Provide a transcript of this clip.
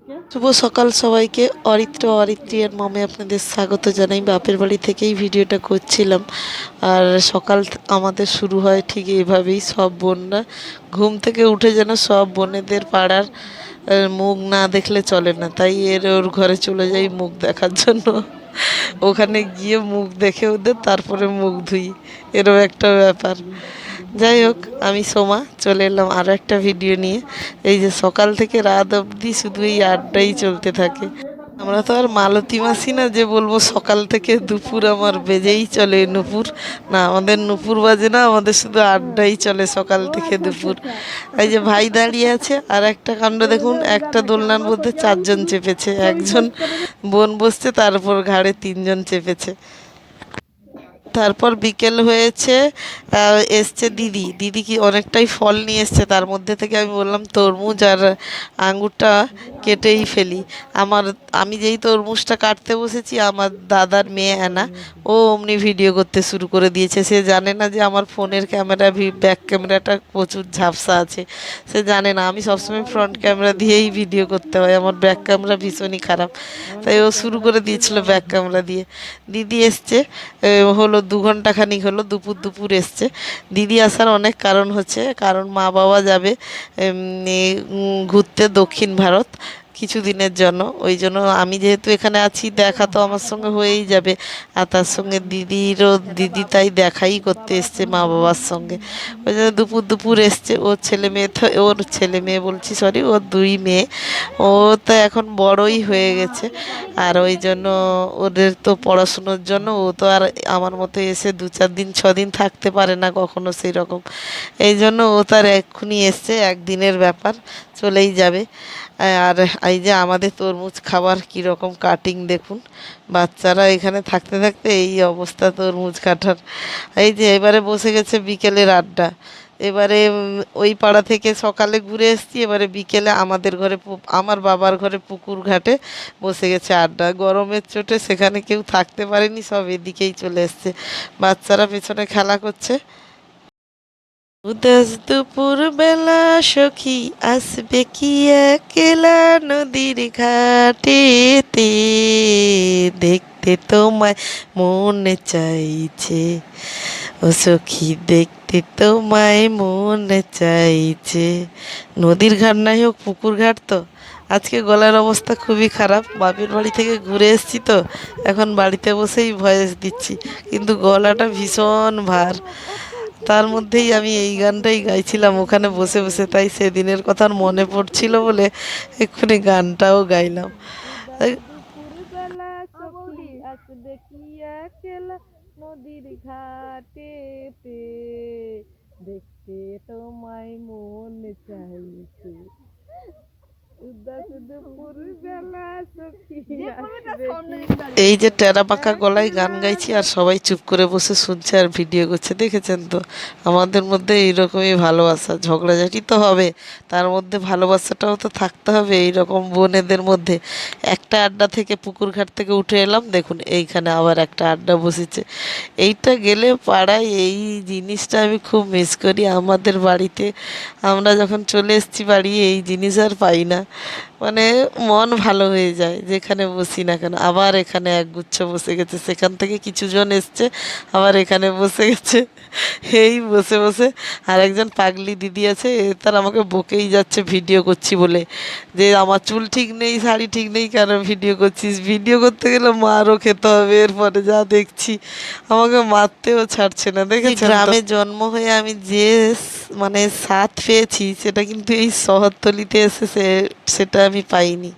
শুভ সকাল সবাইকে। অরিত্র অরিত্রিয়ার মমে আপনাদের স্বাগত জানাই। বাপের বাড়ি থেকেই ভিডিওটা করছিলাম। আর সকাল আমাদের শুরু হয় ঠিক এইভাবেই। সব বোনরা ঘুম থেকে উঠে যেন সব বোনেদের পাড়ার মুখ না দেখলে চলে না, তাই ওর ঘরে চলে যাই মুখ দেখার জন্য। ওখানে গিয়ে মুখ দেখে ওদের তারপরে মুখ ধুই, এরও একটা ব্যাপার। যাই হোক, আমি সোমা চলে এলাম আরও একটা ভিডিও নিয়ে। এই যে সকাল থেকে রাত অবধি শুধু এই আড্ডাই চলতে থাকে। আমরা তো আর মালতী মাসি না যে বলবো সকাল থেকে দুপুর আমার বেজেই চলে নুপুর। না, আমাদের নুপুর বাজে না, আমাদের শুধু আড্ডাই চলে সকাল থেকে দুপুর। এই যে ভাই দাঁড়িয়ে আছে, আর একটা কাণ্ড দেখুন, একটা দোলনার মধ্যে চারজন চেপেছে, একজন বোন বসছে, তার উপর ঘাড়ে তিনজন চেপেছে। তারপর বিকেল হয়েছে, এসছে দিদি। দিদি কি অনেকটাই ফল নিয়ে এসছে, তার মধ্যে থেকে আমি বললাম তরমুজ আর আঙুরটা কেটেই ফেলি। আমি যেই তরমুজটা কাটতে বসেছি, আমার দাদার মেয়ে অ্যানা ও অমনি ভিডিও করতে শুরু করে দিয়েছে। সে জানে না যে আমার ফোনের ক্যামেরা ব্যাক ক্যামেরাটা প্রচুর ঝাপসা আছে। সে জানে না আমি সবসময় ফ্রন্ট ক্যামেরা দিয়েই ভিডিও করতে হয়, আমার ব্যাক ক্যামেরা ভীষণই খারাপ। তাই ও শুরু করে দিয়েছিল ব্যাক ক্যামেরা দিয়ে। দিদি এসছে, হলো 2 ঘন্টা খানিক হলো, দুপুর দুপুর এসছে। দিদি আসার অনেক কারণ হচ্ছে, কারণ মা বাবা যাবে ঘুরতে দক্ষিণ ভারত কিছুদিনের জন্য। ওই জন্য আমি যেহেতু এখানে আছি, দেখা তো আমার সঙ্গে হয়েই যাবে। আর তার সঙ্গে দিদি তাই দেখাই করতে এসছে মা বাবার সঙ্গে। ওই জন্য দুপুর দুপুর এসছে। ওর ছেলে মেয়ে তো, ওর ছেলে মেয়ে বলছি সরি, ওর 2 মেয়ে। ও তো এখন বড়ই হয়ে গেছে। আর ওই জন্য ওদের তো পড়াশুনোর জন্য ও তো আর আমার মতো এসে 2-4 দিন 6 দিন থাকতে পারে না কখনো সেই রকম। এই জন্য ও তার এক্ষুনি এসছে, একদিনের ব্যাপার, চলেই যাবে। আর এই যে আমাদের তরমুজ খাবার কীরকম কাটিং দেখুন। বাচ্চারা এখানে থাকতে থাকতে এই অবস্থা তরমুজ কাটার। এই যে এবারে বসে গেছে বিকেলের আড্ডা। এবারে ওই পাড়া থেকে সকালে ঘুরে এসেছি, এবারে বিকেলে আমাদের ঘরে আমার বাবার ঘরে পুকুর ঘাটে বসে গেছে আড্ডা। গরমের চোটে সেখানে কেউ থাকতে পারেনি, সব এদিকেই চলে এসছে। বাচ্চারা পেছনে খেলা করছে। উদাস দুপুর বেলা সখী আসবে কি একলা নদীর ঘাটেতে, দেখতে তোমায় মনে চাইছে, ও সখী দেখতে তোমায় মনে চাইছে। নদীর ঘাট নাই হোক, পুকুর ঘাট তো। আজকে গলার অবস্থা খুবই খারাপ, বাপের বাড়ি থেকে ঘুরে এসেছি তো, এখন বাড়িতে বসেই ভয়েস দিচ্ছি, কিন্তু গলাটা ভীষণ ভার। তার মধ্যেই আমি এই গানটাই গাইছিলাম ওখানে বসে বসে, তাই সেদিনের কথা মনে পড়ছিল বলে এক্ষুনি গানটাও গাইলাম। দুপুরবেলা সখী আসবে কি একলা নদীর ঘাটেতে, দেখতে তোমায় মন চাইছে, উদাস দুপুরবেলা সখী আসবে কি। এই যে টেরা পাকা গলায় গান গাইছি আর সবাই চুপ করে বসে শুনছে আর ভিডিও করছে, দেখেছেন তো? আমাদের মধ্যে এইরকমই ভালোবাসা, ঝগড়াঝাটি তো হবে, তার মধ্যে ভালোবাসাটাও তো থাকতে হবে এইরকম বোনেদের মধ্যে। একটা আড্ডা থেকে পুকুর ঘাট থেকে উঠে এলাম, দেখুন এইখানে আবার একটা আড্ডা বসেছে। এইটা গেলে পাড়ায় এই জিনিসটা আমি খুব মিস করি। আমাদের বাড়িতে আমরা যখন চলে এসেছি বাড়ি, এই জিনিস আর পাই না। মানে মন ভালো হয়ে যায় যেখানে বসি না কেন। আবার এখানে একগুচ্ছ বসে গেছে, সেখান থেকে কিছুজন এসছে আবার এখানে বসে গেছে। এই বসে বসে আর একজন পাগলি দিদি আছে, তার আমাকে বকেই যাচ্ছে ভিডিও করছি বলে, যে আমার চুল ঠিক নেই, শাড়ি ঠিক নেই, কেন ভিডিও করছিস? ভিডিও করতে গেলে মারও খেতে হবে, এরপরে যা দেখছি আমাকে মারতেও ছাড়ছে না, দেখেছেন? গ্রামে জন্ম হয়ে আমি যে মানে স্বাদ পেয়েছি, সেটা কিন্তু এই শহরতলিতে এসে সেটা আমি পাইনি।